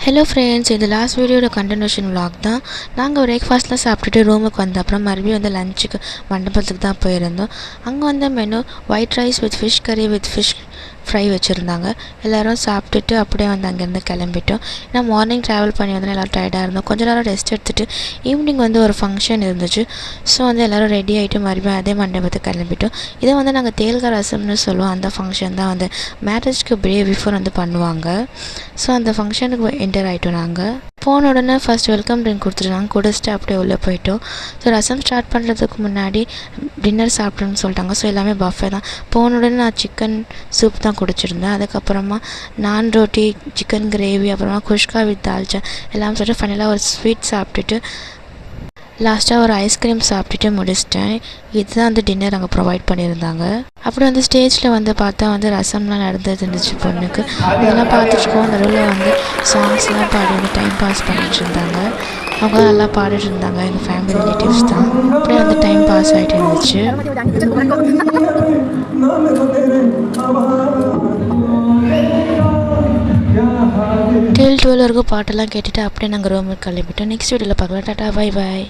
Hello friends, இது last வீடியோட continuation vlog தான். நாங்கள் பிரேக்ஃபாஸ்ட்லாம் சாப்பிட்டுட்டு ரூமுக்கு வந்த அப்புறம் மறுபடியும் வந்து லஞ்சுக்கு மண்டபத்துக்கு தான் போயிருந்தோம். அங்கே வந்த menu white rice with fish கறி வித் ஃபிஷ் ஃப்ரை வச்சுருந்தாங்க. எல்லோரும் சாப்பிட்டுட்டு அப்படியே வந்து அங்கேருந்து கிளம்பிட்டோம். ஏன்னா மார்னிங் ட்ராவல் பண்ணி வந்து எல்லோரும் டயர்டாக இருந்தோம். கொஞ்சம் நேரம் ரெஸ்ட் எடுத்துகிட்டு ஈவினிங் வந்து ஒரு ஃபங்க்ஷன் இருந்துச்சு. ஸோ வந்து எல்லோரும் ரெடி ஆகிட்டு மறுபடியும் அதே மண்டபத்துக்கு கிளம்பிட்டோம். இதை வந்து நாங்கள் தேல்கா ரசம்னு சொல்லுவோம். அந்த ஃபங்க்ஷன் தான் வந்து மேரேஜ்க்கு பிஃபோர் வந்து பண்ணுவாங்க. ஸோ அந்த ஃபங்க்ஷனுக்கு என்டர் ஆகிட்டோம். நாங்கள் போன உடனே ஃபஸ்ட் வெல்கம் ட்ரிங்க் கொடுத்துருந்தாங்க. குடிச்சிட்டு அப்படியே உள்ளே போயிட்டோம். ஸோ ரசம் ஸ்டார்ட் பண்ணுறதுக்கு முன்னாடி டின்னர் சாப்பிட்ணுன்னு சொல்லிட்டாங்க. ஸோ எல்லாமே பஃபே தான். போன உடனே நான் சிக்கன் சூப் தான் குடிச்சிருந்தேன். அதுக்கப்புறமா நான் ரோட்டி, சிக்கன் கிரேவி, அப்புறமா குஷ்கா வித் தால்ச்சா எல்லாம் சொல்லிட்டு ஃபைனலாக ஒரு ஸ்வீட் சாப்பிட்டுட்டு லாஸ்ட்டாக ஒரு ஐஸ்கிரீம் சாப்பிட்டுட்டு முடிச்சிட்டேன். இதுதான் வந்து டின்னர் அங்கே ப்ரொவைட் பண்ணியிருந்தாங்க. அப்படி வந்து ஸ்டேஜில் வந்து பார்த்தா வந்து ரசம்லாம் நடந்துட்டு இருந்துச்சு பொண்ணுக்கு. அதெல்லாம் பார்த்துட்டுருக்கோம். நடுவில் வந்து சாங்ஸ்லாம் பாடி வந்து டைம் பாஸ் பண்ணிட்டு இருந்தாங்க. அவங்க நல்லா பாடிட்டு இருந்தாங்க. எங்கள் ஃபேமிலி ரிலேட்டிவ்ஸ் தான். அப்படியே வந்து டைம் பாஸ் ஆகிட்டு இருந்துச்சு. 12 வரைக்கும் பாட்டெல்லாம் கேட்டுட்டு அப்படியே நாங்கள் ரூமுக்கு கிளம்பிட்டோம். நெக்ஸ்ட் வீடியோவில் பார்க்கலாம். Tata, bye bye.